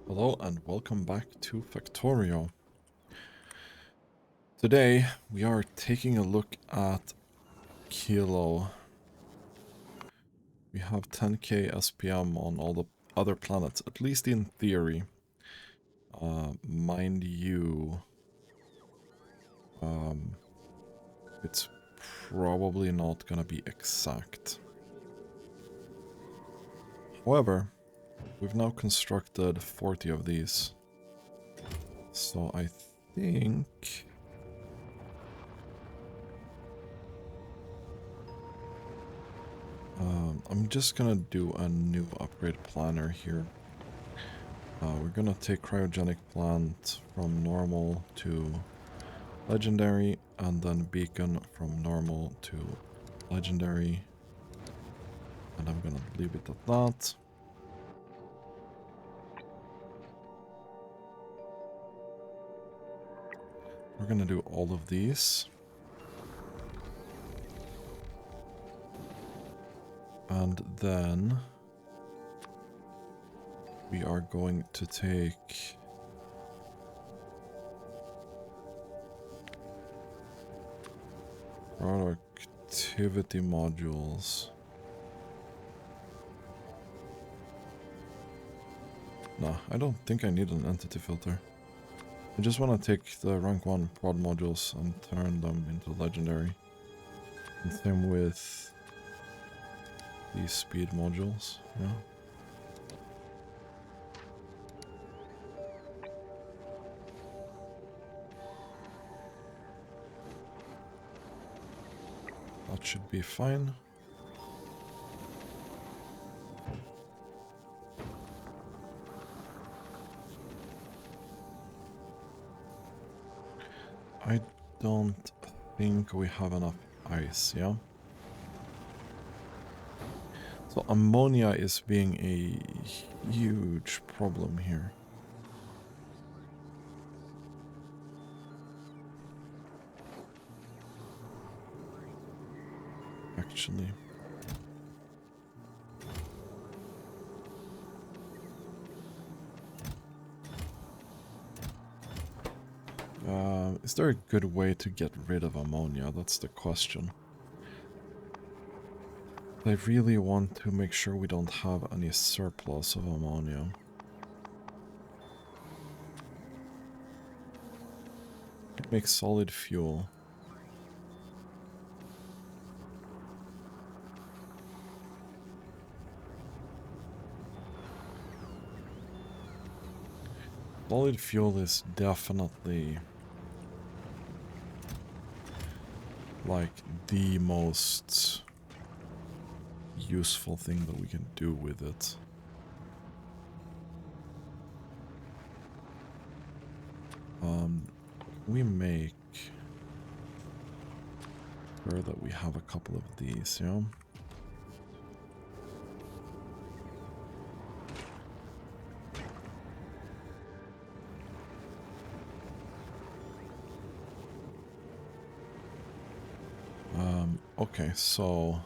Hello and welcome back to Factorio. Today we are taking a look at Kilo. We have 10k SPM on all the other planets, at least in theory. Mind you, it's probably not gonna be exact. However, we've now constructed 40 of these. So I think I'm just gonna do a new upgrade planner here. We're gonna take cryogenic plant from normal to legendary, and then beacon from normal to legendary. And I'm gonna leave it at that. We're gonna do all of these. And then we are going to take productivity modules. Nah, I don't think I need an entity filter. I just want to take the rank 1 prod modules and turn them into legendary. And same with these speed modules, yeah. That should be fine. I don't think we have enough ice, yeah? So ammonia is being a huge problem here. Actually. Is there a good way to get rid of ammonia? That's the question. I really want to make sure we don't have any surplus of ammonia. It makes solid fuel. Solid fuel is definitely like the most useful thing that we can do with it. We make sure that we have a couple of these, yeah? Okay, so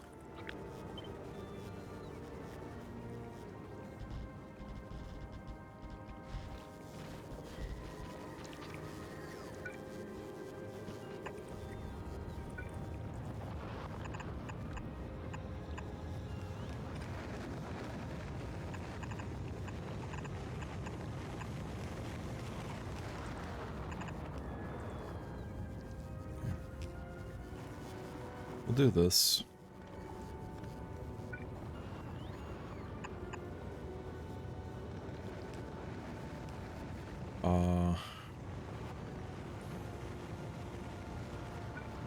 we'll do this.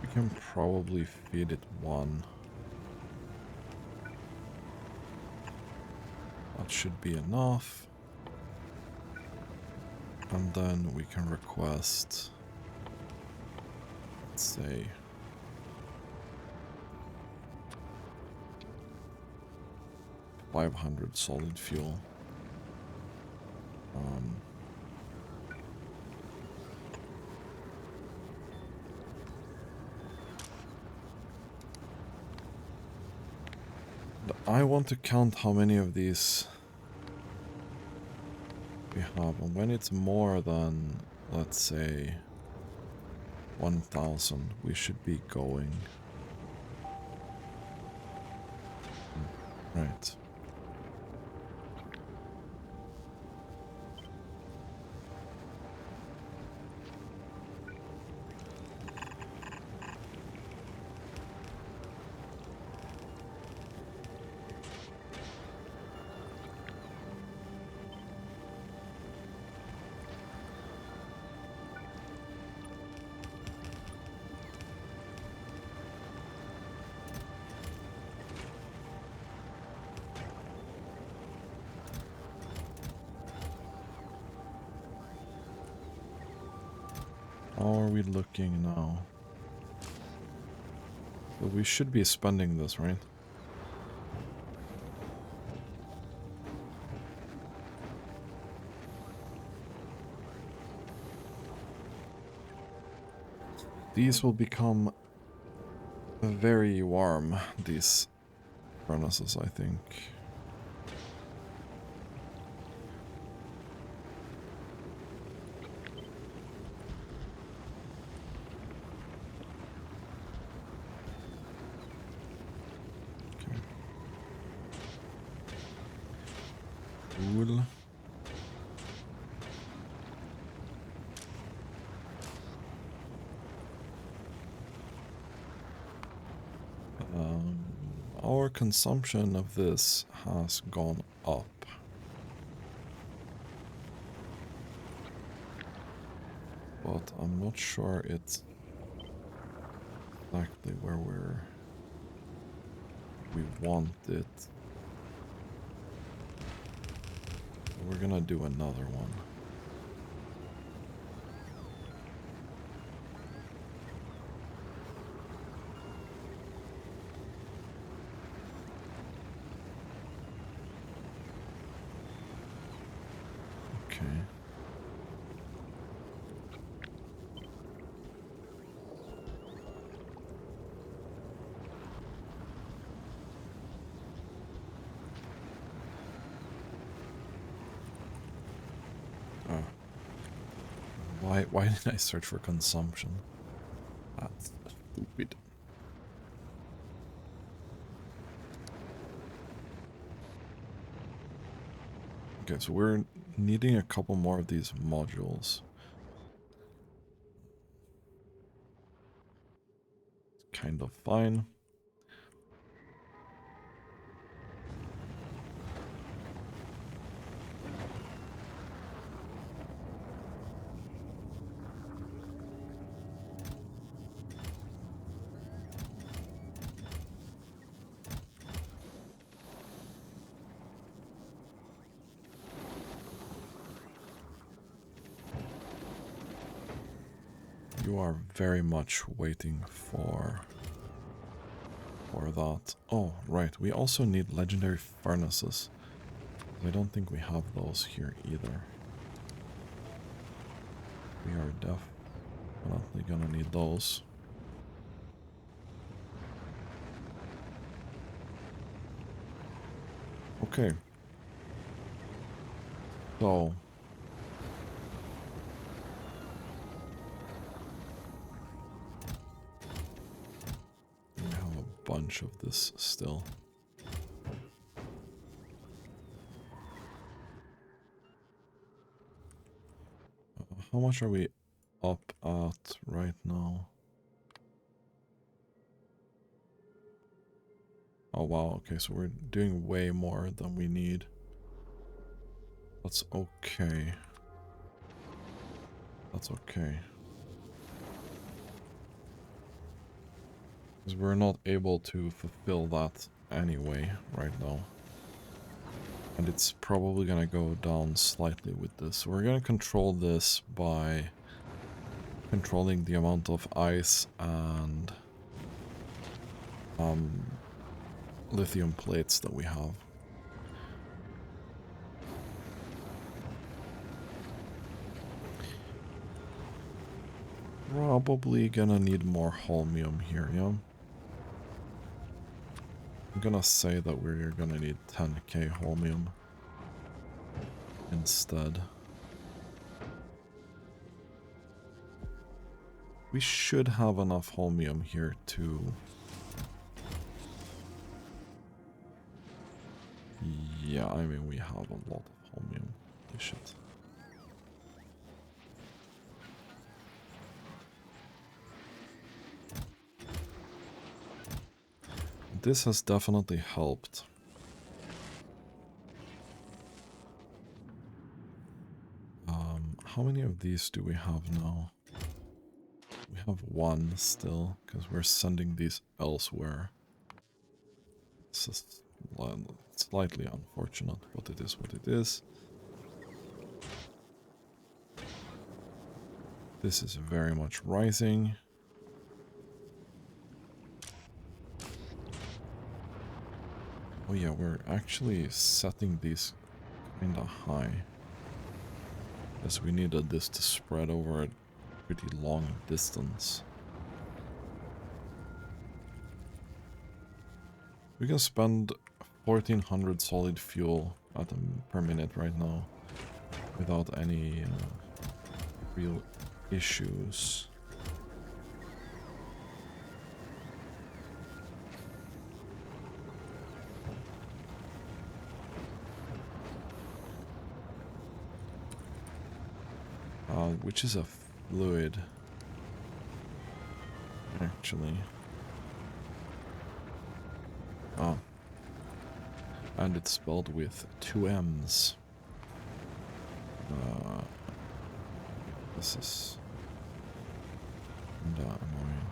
We can probably feed it one. That should be enough. And then we can request, let's say, 500 solid fuel. I want to count how many of these we have, and when it's more than, let's say, 1000, we should be going. Right. How are we looking now? Well, we should be spending this, right? These will become very warm, these furnaces, I think. Okay. Cool. Our consumption of this has gone up. But I'm not sure it's exactly where we want it. We're gonna do another one. Okay. Oh. Why did I search for consumption? That's stupid. Okay, so we're needing a couple more of these modules. Kind of fine. You are very much waiting for that. Oh, right. We also need legendary furnaces. I don't think we have those here either. We are definitely gonna need those. Okay. So we have a bunch of this still. How much are we up at right now? Oh wow, okay, so we're doing way more than we need. That's okay. That's okay. Because we're not able to fulfill that anyway right now. And it's probably gonna go down slightly with this. We're gonna control this by controlling the amount of ice and lithium plates that we have. Probably gonna need more holmium here, yeah? I'm gonna say that we're gonna need 10k holmium instead. We should have enough holmium here to... Yeah, I mean, we have a lot of holmium. We should. This has definitely helped. How many of these do we have now? We have one still, because we're sending these elsewhere. This is slightly unfortunate, but it is what it is. This is very much rising. Oh yeah, we're actually setting these kinda high. As we needed this to spread over a pretty long distance. We can spend 1400 solid fuel per minute right now without any real issues. Which is a fluid, actually. Oh. And it's spelled with 2 M's. This is kinda annoying.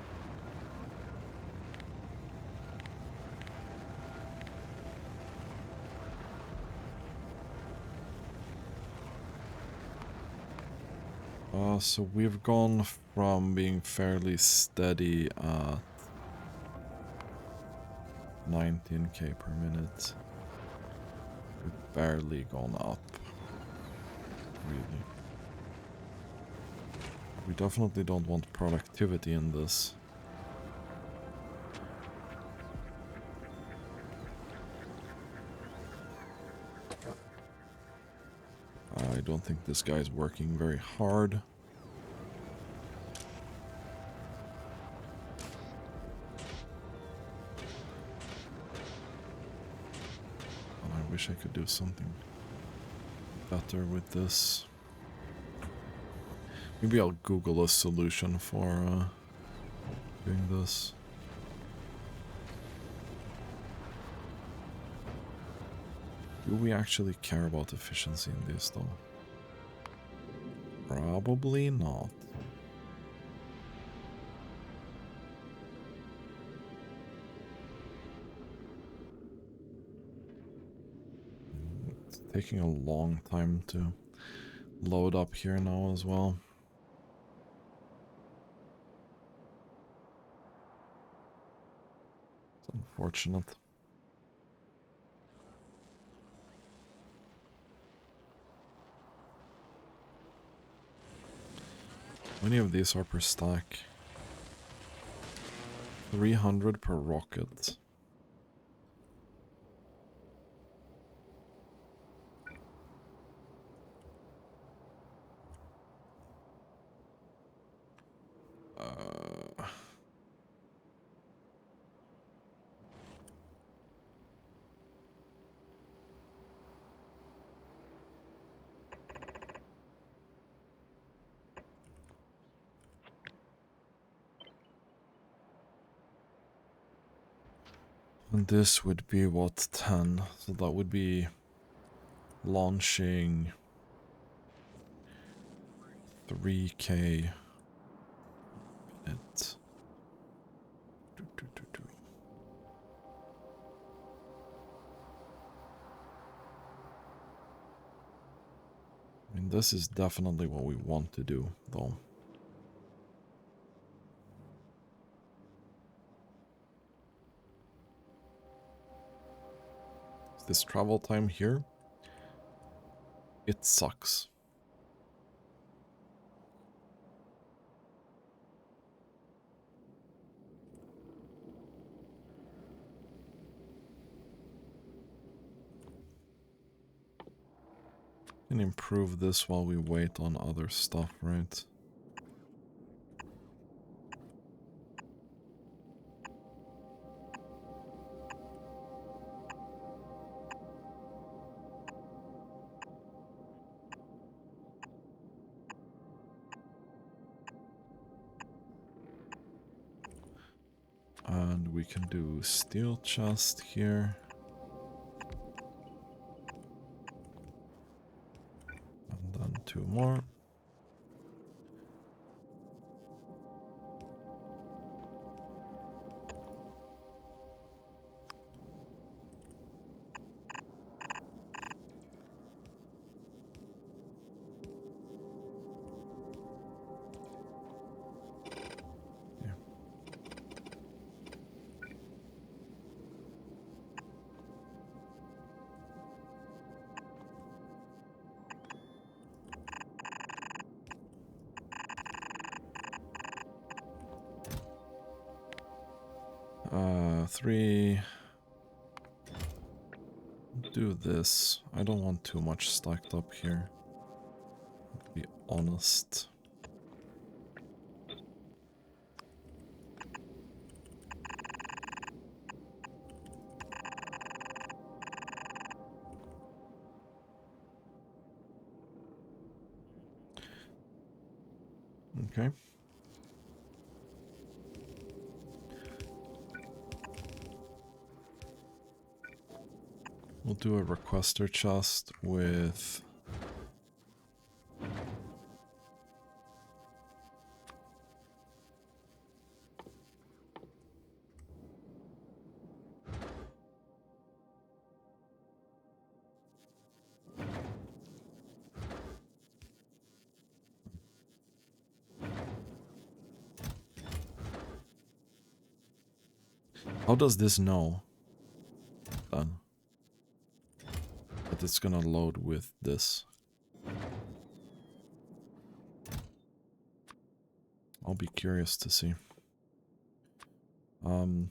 So we've gone from being fairly steady at 19k per minute. We've barely gone up, really. We definitely don't want productivity in this. I don't think this guy's working very hard. I wish I could do something better with this. Maybe I'll Google a solution for doing this. Do we actually care about efficiency in this though? Probably not. It's taking a long time to load up here now as well. It's unfortunate. How many of these are per stack? 300 per rocket. And this would be what, 10? So that would be launching 3k it. I mean, this is definitely what we want to do, though. This travel time here, it sucks. Can improve this while we wait on other stuff, right? can do steel chest here. And then 2 more. Three. Do this. I don't want too much stacked up here. To be honest. Okay. We'll do a requester chest with how does this know then that it's gonna load with this? I'll be curious to see. Let's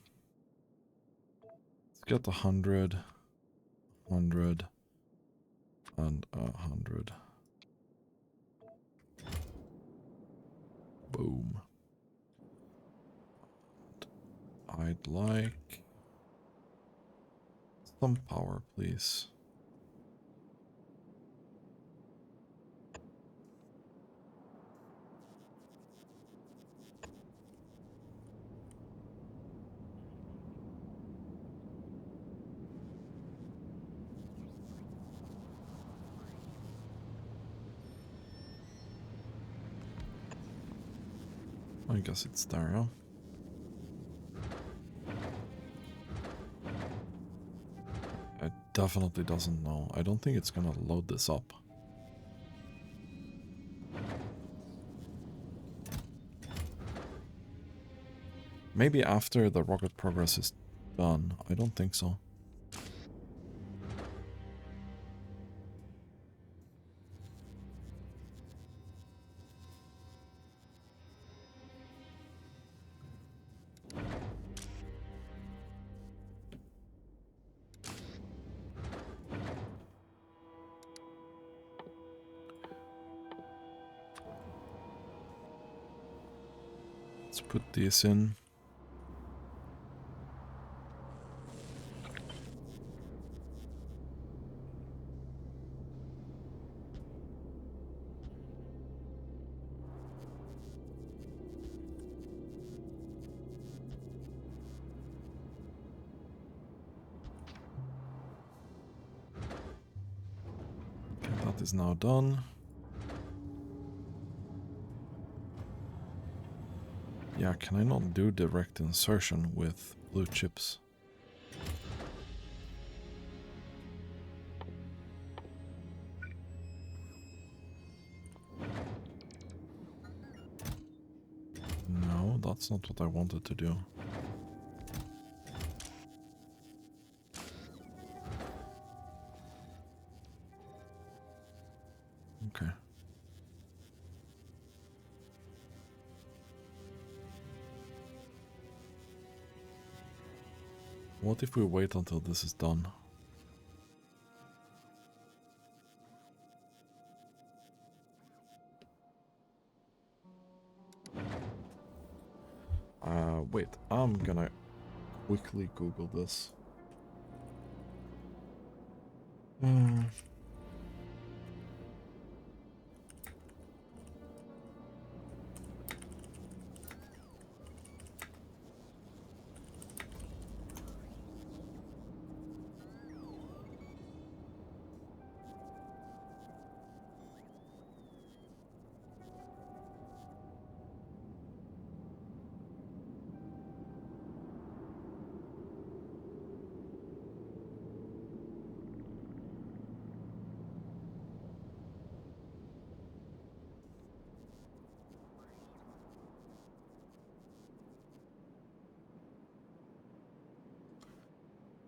get 100, 100, and 100. Boom. I'd like some power, please. I guess it's there, huh? It definitely doesn't know. I don't think it's gonna load this up. Maybe after the rocket progress is done. I don't think so. Let's put these in. Okay, that is now done. Yeah, can I not do direct insertion with blue chips? No, that's not what I wanted to do. Okay. What if we wait until this is done? Wait, I'm gonna quickly Google this.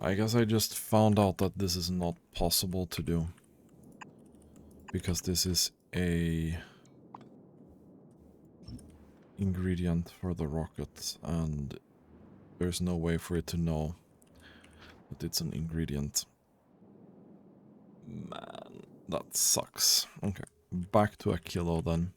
I guess I just found out that this is not possible to do. Because this is a ingredient for the rocket, and there's no way for it to know that it's an ingredient. Man, that sucks. Okay, back to a kilo then.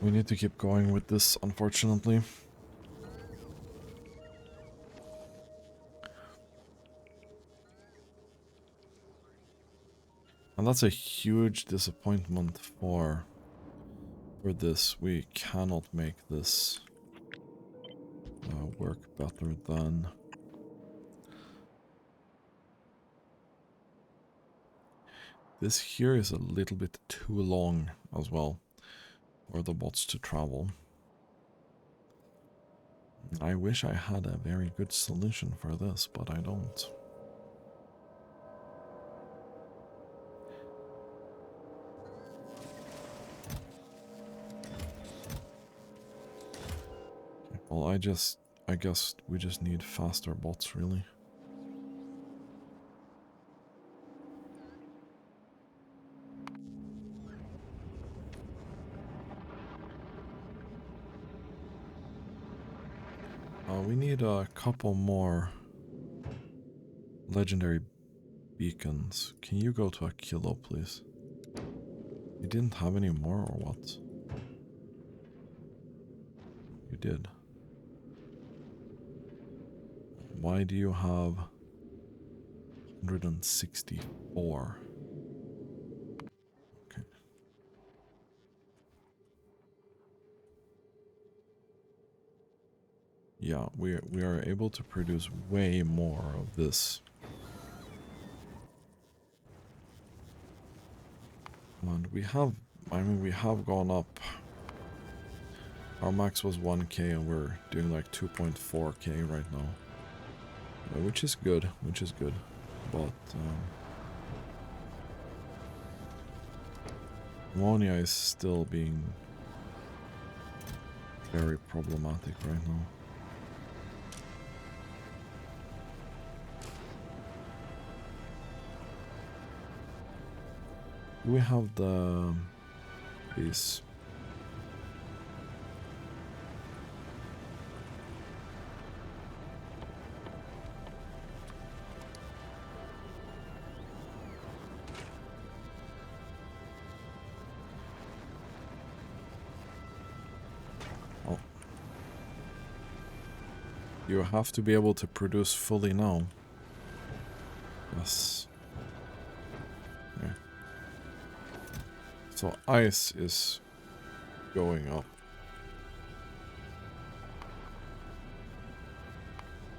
We need to keep going with this, unfortunately. And that's a huge disappointment for this. We cannot make this work better than... This here is a little bit too long as well for the bots to travel. I wish I had a very good solution for this, but I don't. Okay, well, I guess we just need faster bots, really. We need a couple more legendary beacons. Can you go to a kilo, please? You didn't have any more, or what? You did. Why do you have 164? Okay. Yeah, we are able to produce way more of this. And we have, I mean, we have gone up. Our max was 1k and we're doing like 2.4k right now. Which is good, But ammonia is still being very problematic right now. We have these. Oh. You have to be able to produce fully now. Yes. Okay. So ice is going up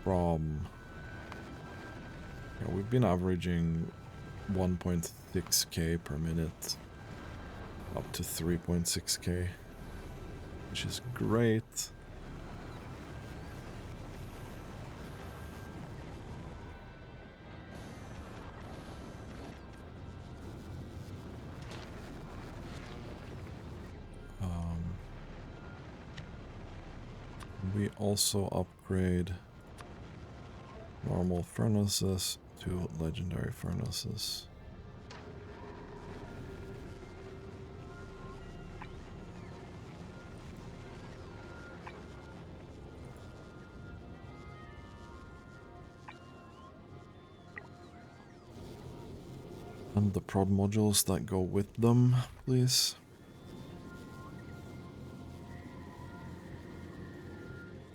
from... Yeah, we've been averaging 1.6k per minute up to 3.6k, which is great. We also upgrade normal furnaces to legendary furnaces. And the prod modules that go with them, please.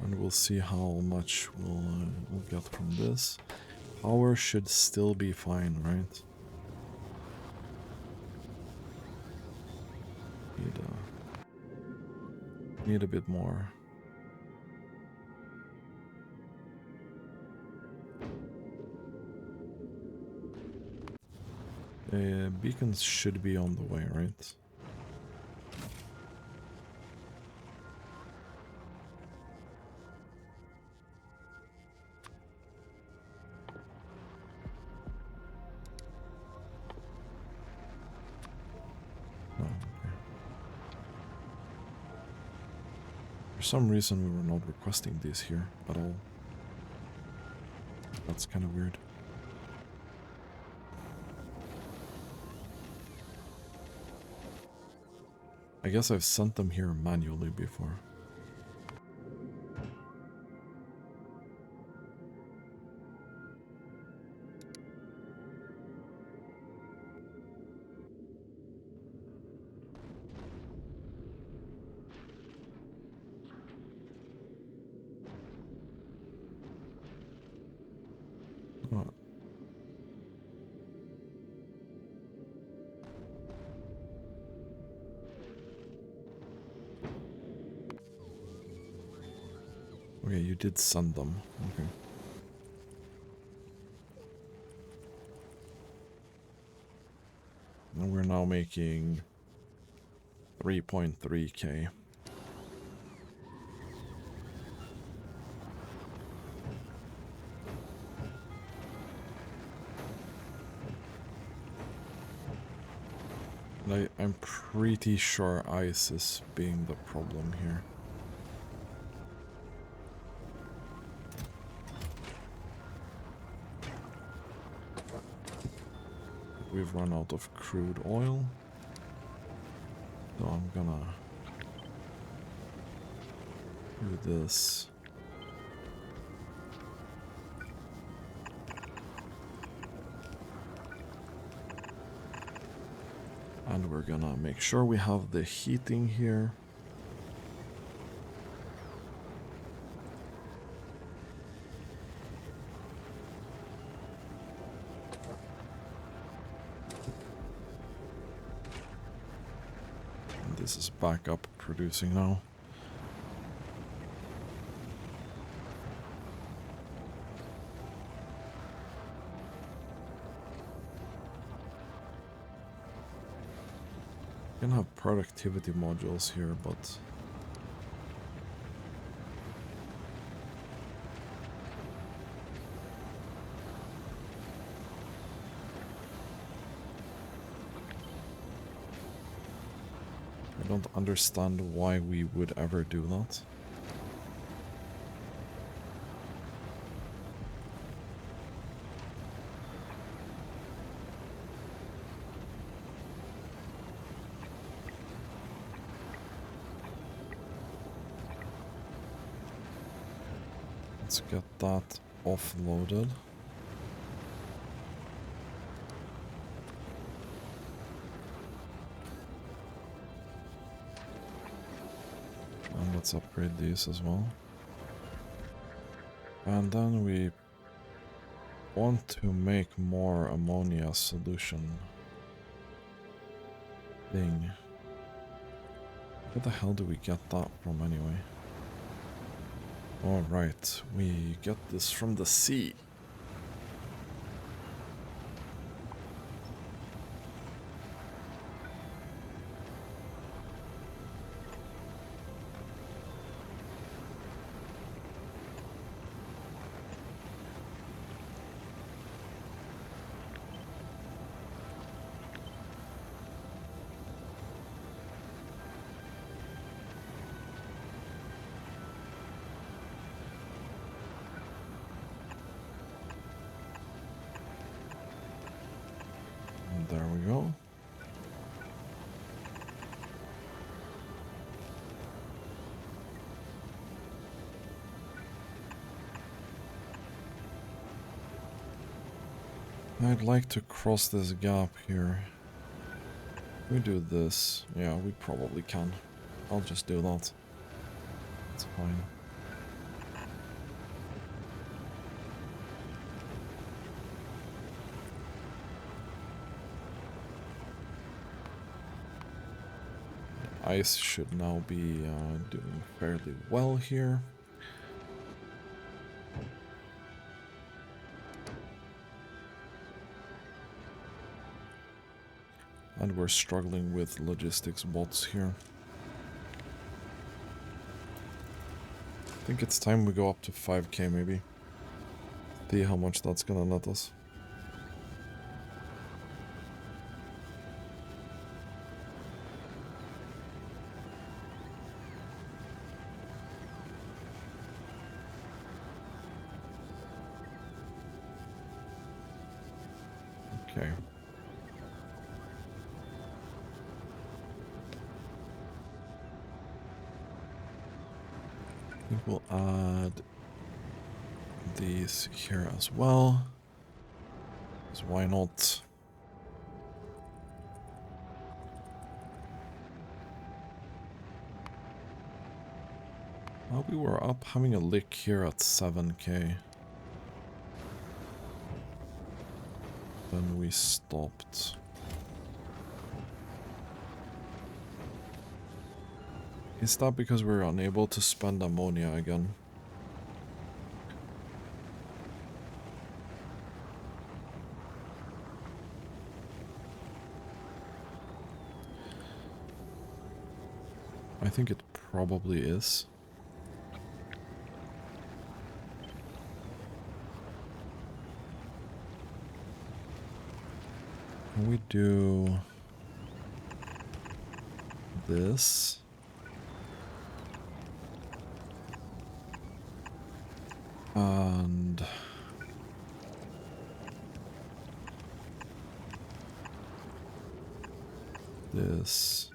And we'll see how much we'll get from this. Power should still be fine, right? Need a bit more. Beacons should be on the way, right? No, okay. For some reason we were not requesting these here at all. That's kind of weird. I guess I've sent them here manually before. Oh. Okay, you did send them. Okay. And we're now making 3.3k. And I'm pretty sure ice is being the problem here. We've run out of crude oil. So I'm gonna do this. And we're gonna make sure we have the heating here. And this is back up producing now. You can have productivity modules here, but I don't understand why we would ever do that. Let's get that offloaded. And let's upgrade these as well. And then we want to make more ammonia solution thing. Where the hell do we get that from anyway? Alright, we get this from the sea. And there we go. I'd like to cross this gap here. We do this. Yeah, we probably can. I'll just do that. It's fine. Ice should now be doing fairly well here. And we're struggling with logistics bots here. I think it's time we go up to 5k maybe. See how much that's gonna net us. Okay. I think we'll add these here as well. Because why not? Well, we were up having a lick here at 7k. Then we stopped. Is that because we're unable to spend ammonia again? I think it probably is. Can we do this? And this.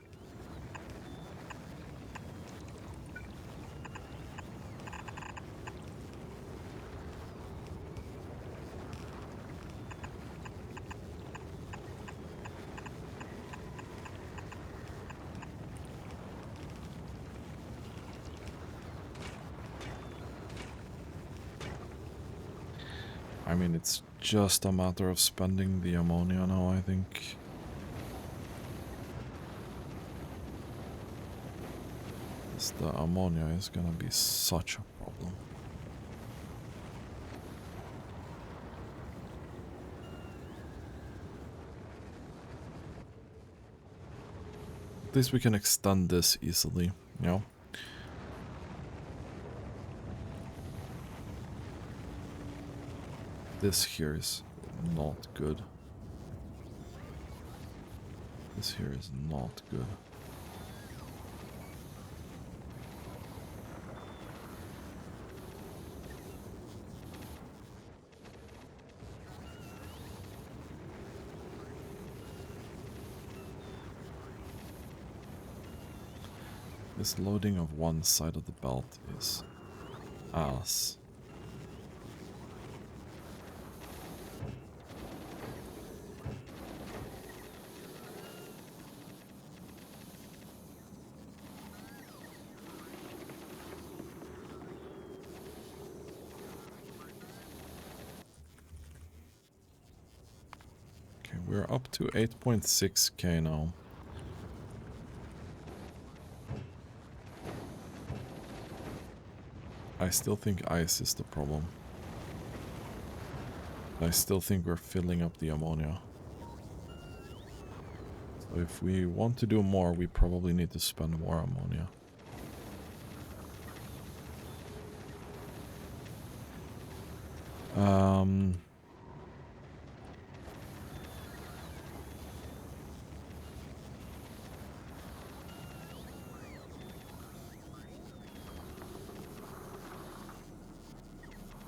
I mean, it's just a matter of spending the ammonia now, I think. The ammonia is gonna be such a problem. At least we can extend this easily, you know? This here is not good. This here is not good. This loading of one side of the belt is ass. Okay, we're up to 8.6k now. I still think ice is the problem. I still think we're filling up the ammonia. So if we want to do more, we probably need to spend more ammonia.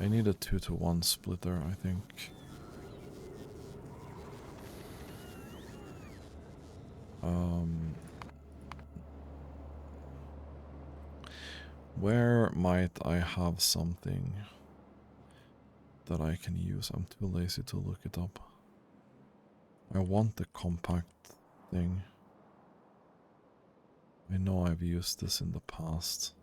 I need a 2-to-1 splitter, I think. Where might I have something that I can use? I'm too lazy to look it up. I want the compact thing. I know I've used this in the past.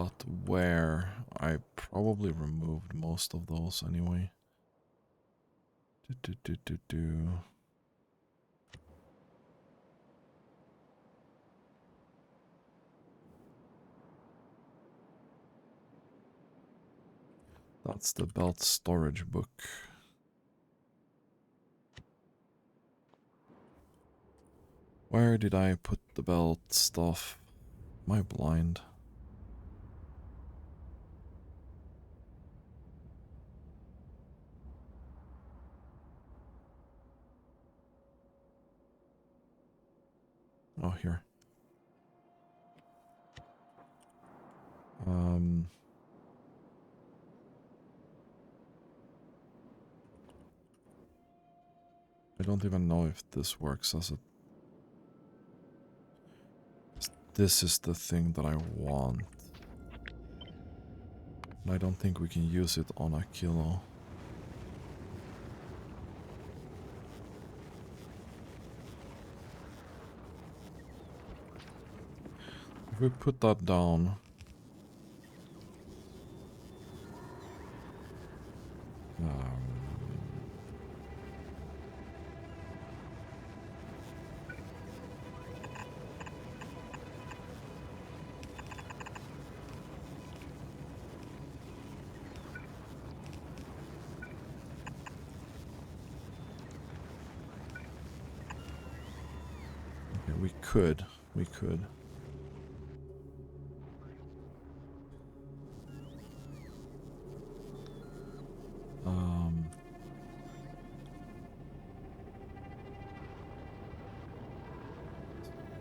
But where? I probably removed most of those anyway. That's the belt storage book. Where did I put the belt stuff? Am I blind? Oh, here. I don't even know if this works as a... This is the thing that I want. And I don't think we can use it on a kilo. If we put that down... okay, we could.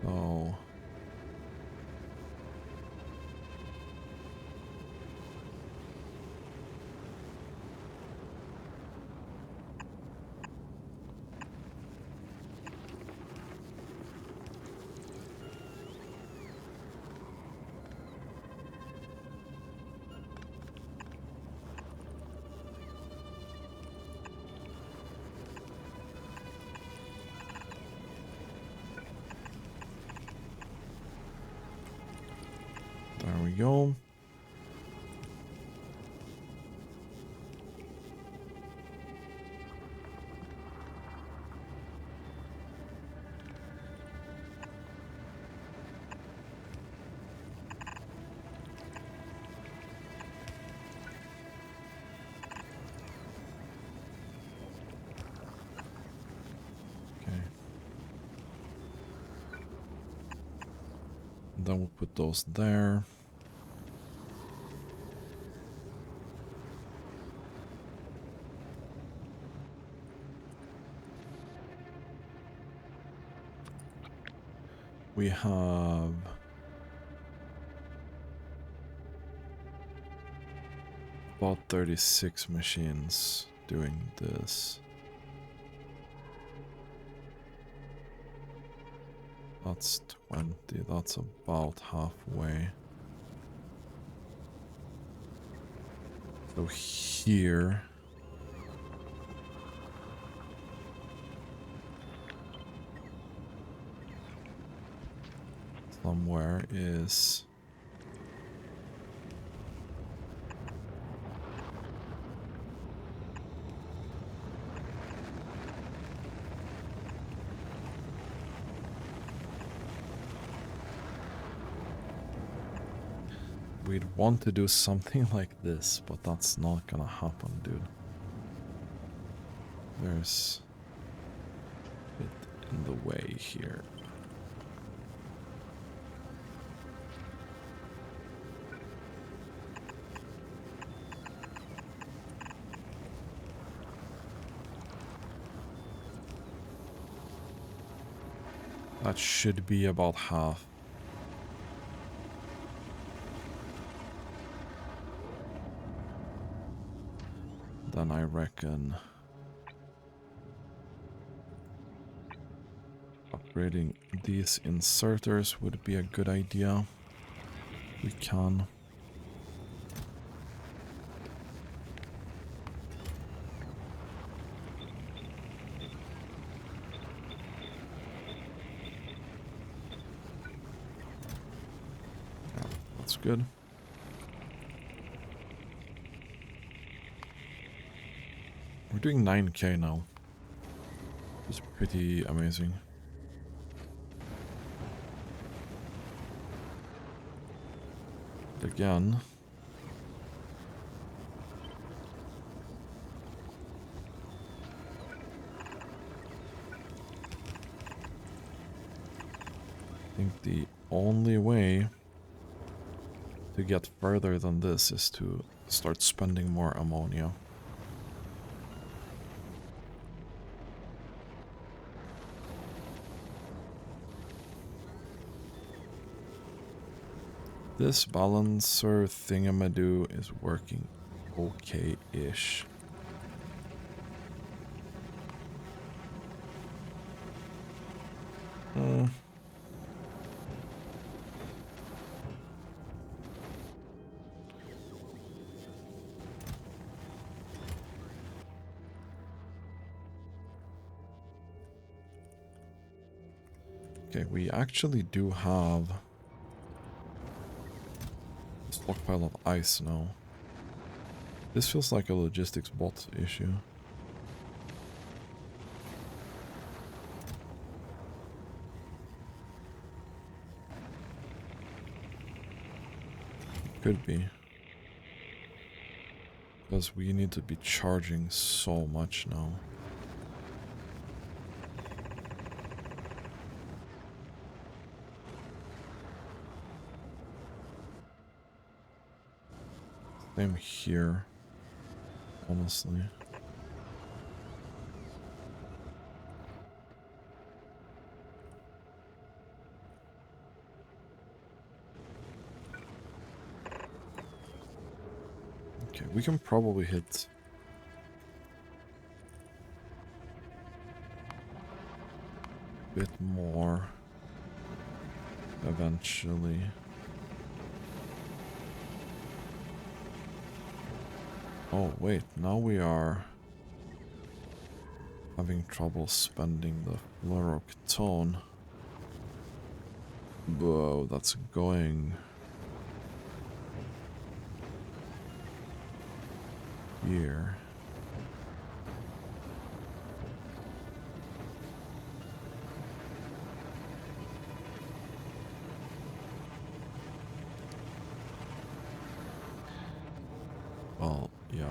Oh. There we go. Okay. And then we'll put those there. We have about 36 machines doing this. That's 20, that's about halfway. So here... somewhere is... We'd want to do something like this, but that's not gonna happen, dude. There's a bit in the way here. That should be about half. Then I reckon upgrading these inserters would be a good idea. We can. Yeah, that's good. We're doing 9k now. It's pretty amazing. Again. I think the only way to get further than this is to start spending more ammonia. This balancer thingamadoo is working okay-ish. Okay, we actually do have a stockpile of ice now. This feels like a logistics bot issue. Could be. Because we need to be charging so much now. Same here, honestly. Okay, we can probably hit a bit more eventually. Oh wait, now we are having trouble spending the fluoroctone. Whoa, that's going here. Well, yeah.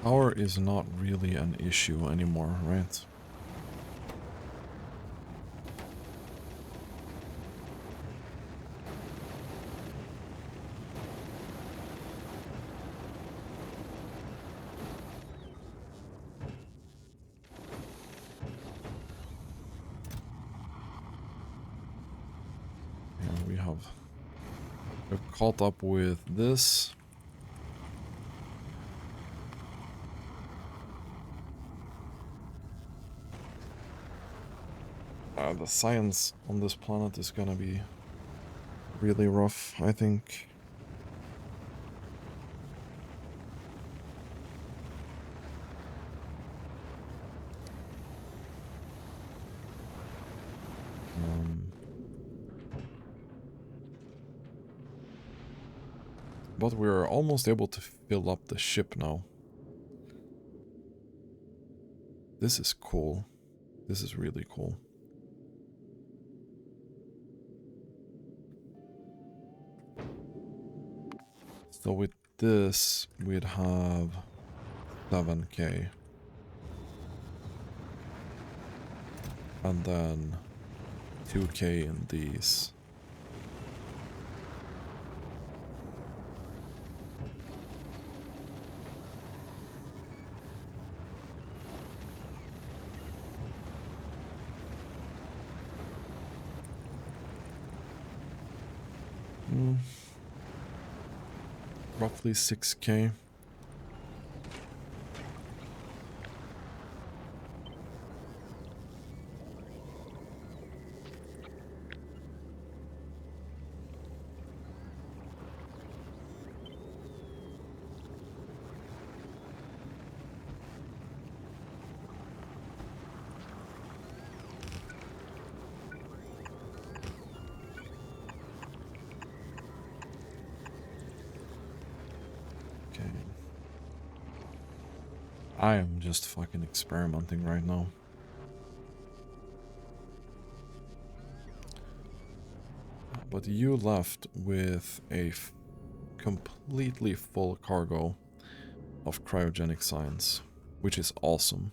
Power is not really an issue anymore, right? Yeah, we've caught up with this. The science on this planet is gonna be really rough, I think. But we're almost able to fill up the ship now. This is cool. This is really cool. So with this, we'd have 7k. And then 2k in these. Roughly 6k. I am just fucking experimenting right now. But you left with a completely full cargo of cryogenic science, which is awesome.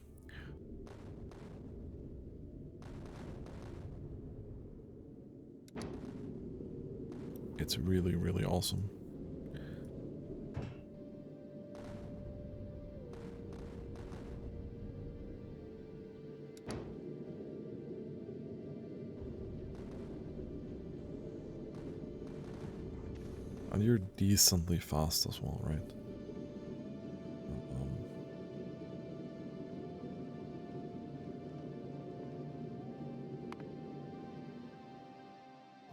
It's really, really awesome. And you're decently fast as well, right?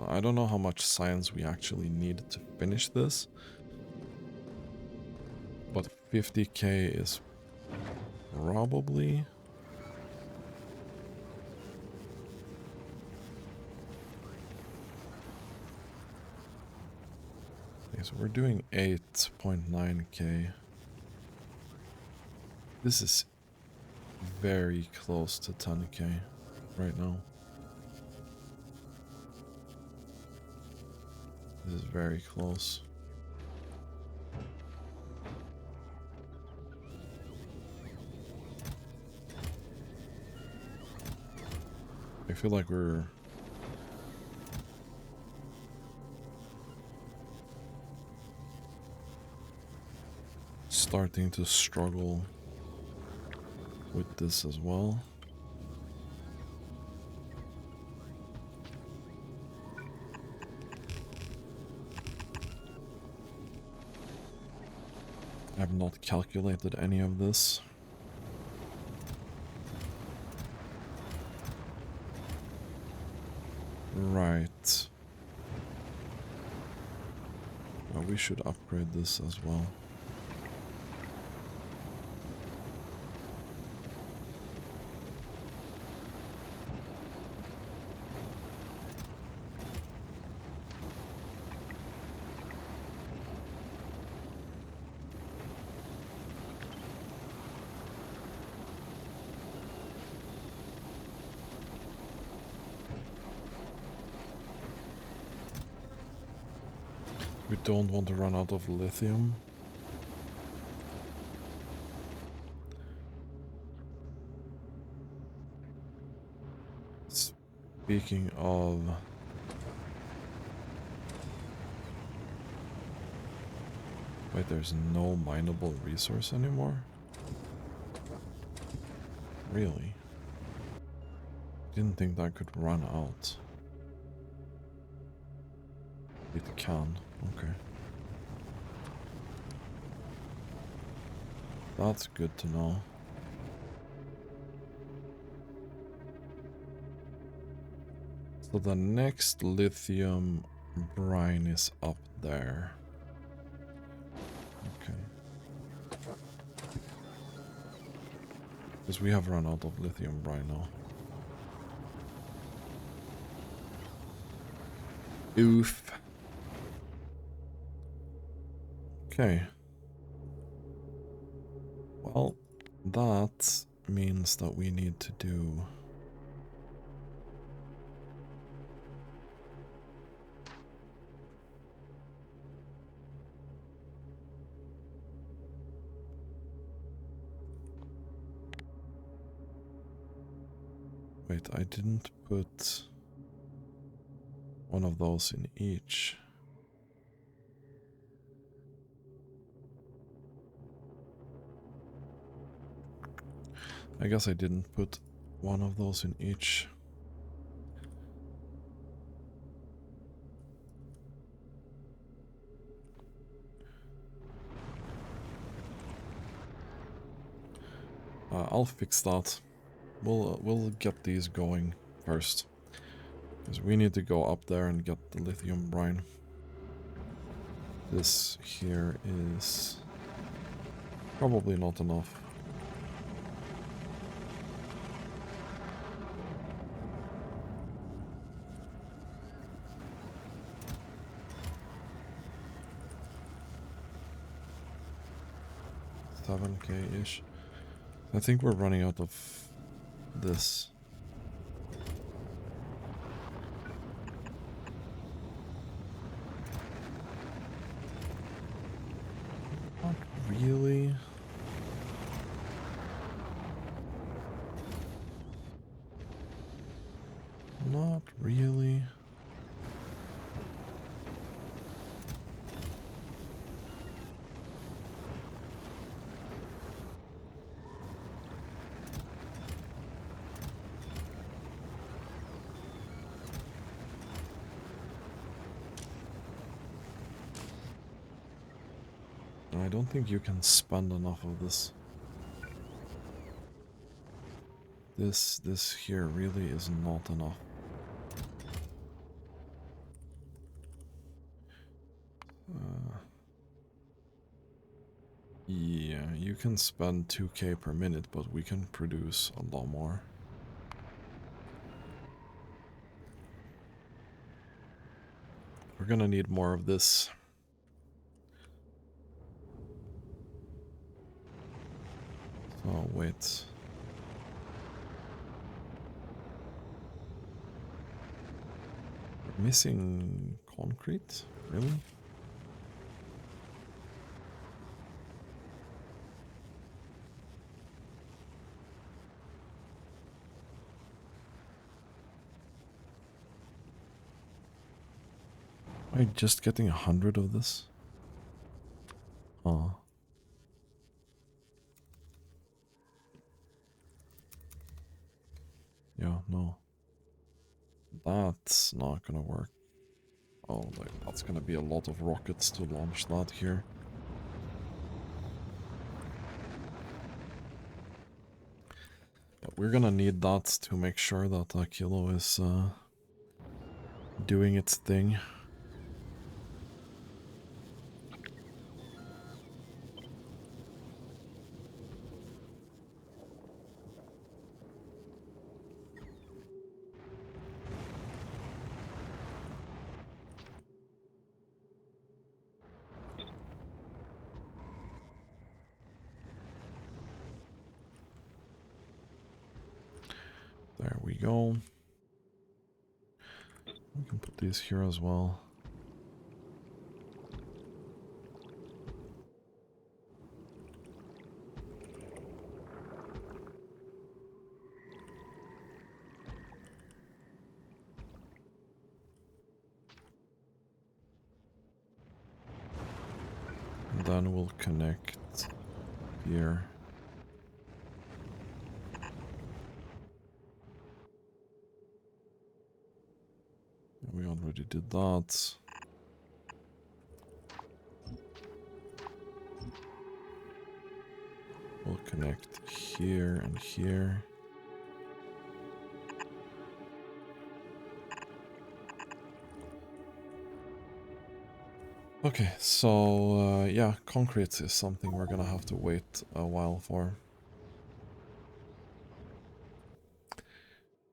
I don't know how much science we actually need to finish this, but 50k is probably... Okay, so we're doing 8.9k. This is very close to 10k right now. This is very close. I feel like we're starting to struggle with this as well. I have not calculated any of this. Right. Well, we should upgrade this as well. We don't want to run out of lithium. Speaking of... Wait, there's no mineable resource anymore? Really? Didn't think that could run out. It can, okay. That's good to know. So the next lithium brine is up there. Okay. Because we have run out of lithium brine now. Oof. Okay. Well, that means that we need to do... Wait, I didn't put one of those in each. I guess I didn't put one of those in each. I'll fix that. We'll get these going first. Because we need to go up there and get the lithium brine. This here is probably not enough. $7k-ish. I think we're running out of this. Not really. Not really. I don't think you can spend enough of this. This here really is not enough. Yeah, you can spend 2k per minute, but we can produce a lot more. We're gonna need more of this. Oh, wait. We're missing concrete? Really? Am I just getting 100 of this? Oh. Yeah, no. That's not gonna work. Oh, like, that's gonna be a lot of rockets to launch that here. But we're gonna need that to make sure that Kilo is doing its thing. There we go. We can put these here as well. And then we'll connect here. We already did that. We'll connect here and here. Okay, so yeah, concrete is something we're gonna have to wait a while for.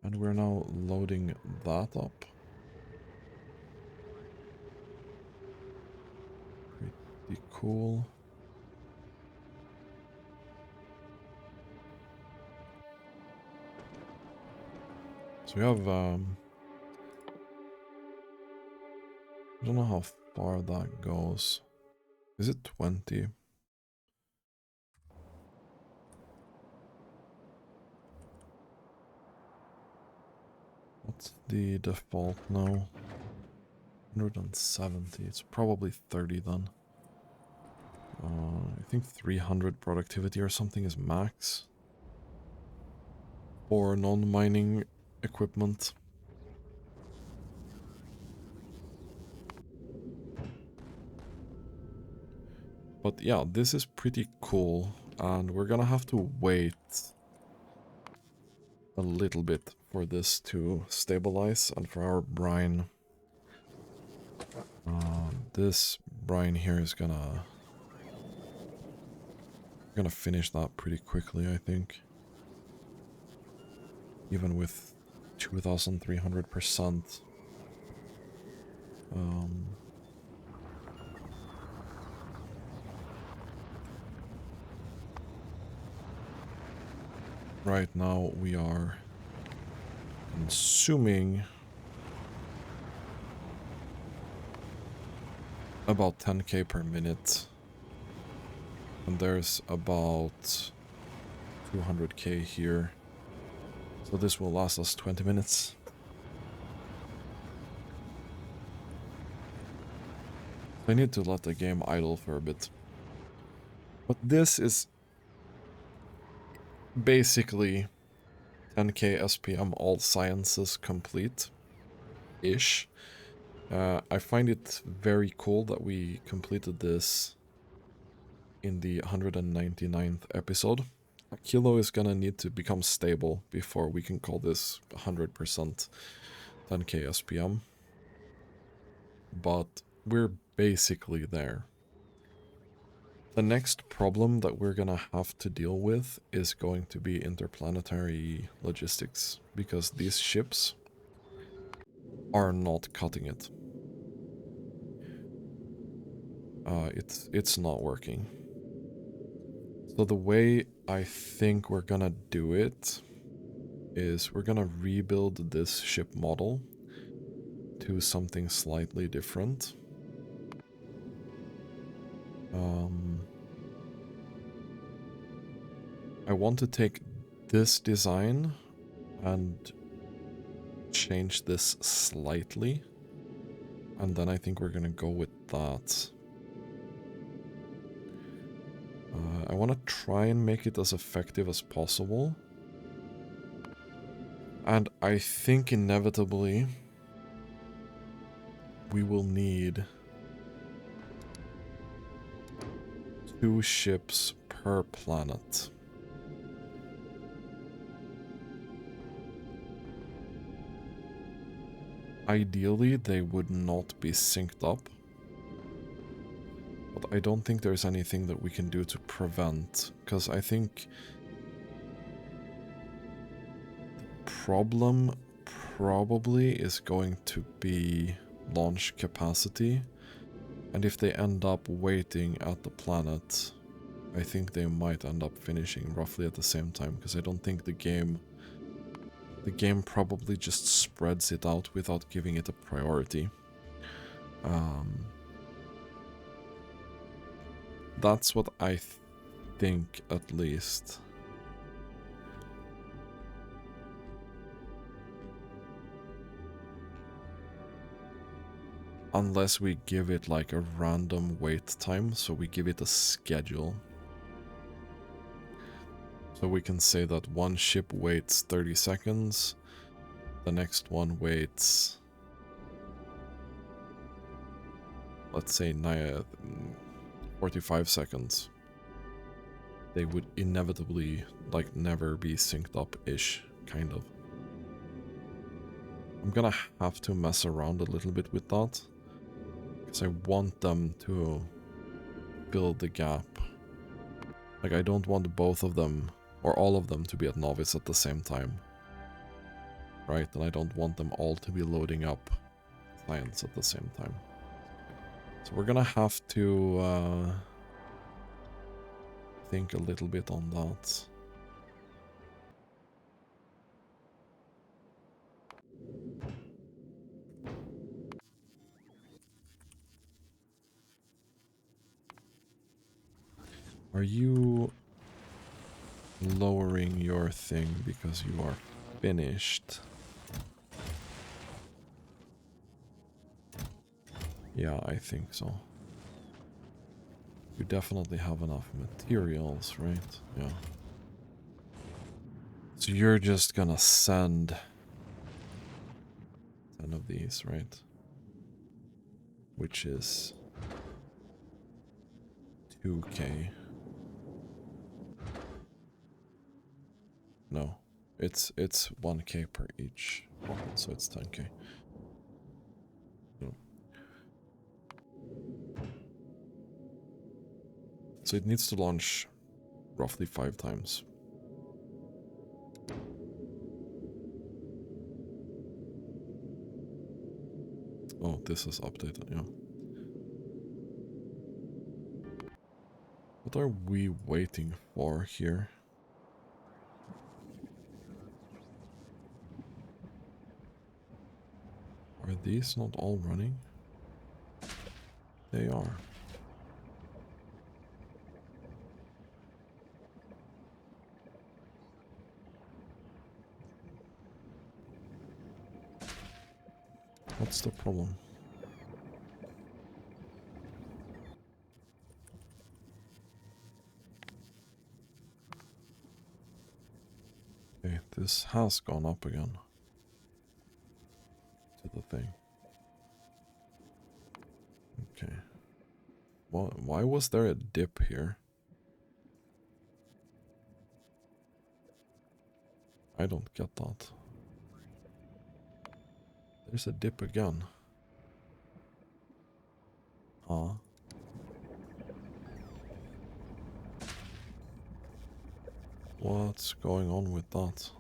And we're now loading that up. Pretty cool. So we have, I don't know how far that goes. Is it 20? What's the default now? 170. It's probably 30 then. I think 300 productivity or something is max for non-mining equipment. But yeah, this is pretty cool, and we're gonna have to wait a little bit for this to stabilize and for our brine. This brine here is gonna finish that pretty quickly, I think. Even with 2,300%. Right now we are consuming about 10k per minute. And there's about 200k here. So this will last us 20 minutes. I need to let the game idle for a bit. But this is basically 10k SPM all sciences complete-ish. I find it very cool that we completed this in the 199th episode. A kilo is gonna need to become stable before we can call this 100% 10k SPM. But we're basically there. The next problem that we're gonna have to deal with is going to be interplanetary logistics, because these ships are not cutting it. It's not working. So the way I think we're gonna do it is we're gonna rebuild this ship model to something slightly different. I want to take this design and change this slightly, and then I think we're gonna go with that. I want to try and make it as effective as possible. And I think inevitably we will need 2 ships per planet. Ideally, they would not be synced up. But I don't think there's anything that we can do to prevent, because I think the problem probably is going to be launch capacity. And if they end up waiting at the planet, I think they might end up finishing roughly at the same time, because I don't think the game probably just spreads it out without giving it a priority. That's what I think, at least. Unless we give it like a random wait time, so we give it a schedule. So we can say that one ship waits 30 seconds, the next one waits, let's say 45 seconds. They would inevitably, like, never be synced up-ish, kind of. I'm gonna have to mess around a little bit with that, because I want them to fill the gap. Like, I don't want both of them, or all of them, to be at novice at the same time. Right? And I don't want them all to be loading up science at the same time. So we're gonna have to think a little bit on that. Are you lowering your thing because you are finished? Yeah, I think so. You definitely have enough materials, right? Yeah. So you're just gonna send 10 of these, right? Which is 2k. No, it's 1k per each rocket, so it's 10k. No. So it needs to launch roughly 5 times. Oh, this is updated, yeah. What are we waiting for here? these not all running? They are. What's the problem? Okay, this has gone up again. To the thing. Okay. Why was there a dip here? I don't get that. There's a dip again. Ah. What's going on with that?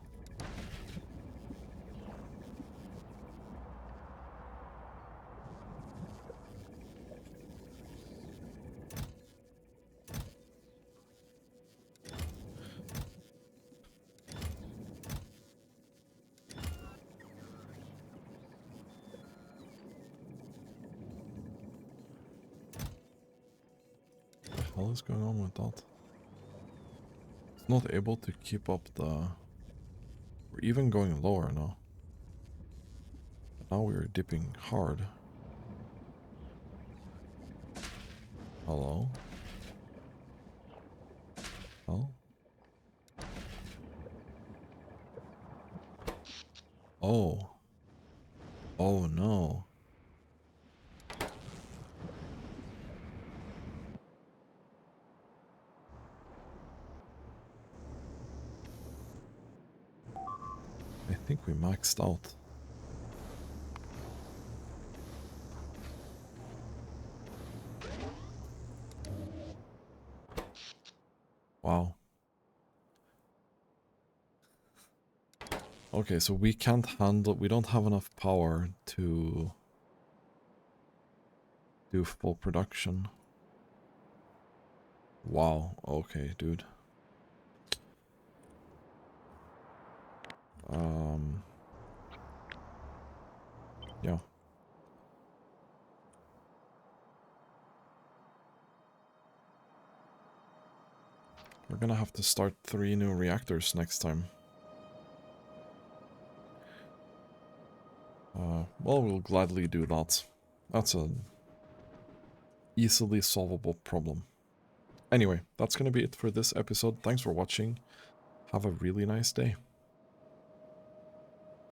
What the hell is going on with that? It's not able to keep up the... We're even going lower now. Now we're dipping hard. Hello? Well? Oh. Oh no. I think we maxed out. Wow. Okay, so we can't handle... We don't have enough power to do full production. Wow. Okay, dude. Yeah. We're gonna have to start 3 new reactors next time. Well, we'll gladly do that. That's an easily solvable problem. Anyway, that's gonna be it for this episode. Thanks for watching. Have a really nice day.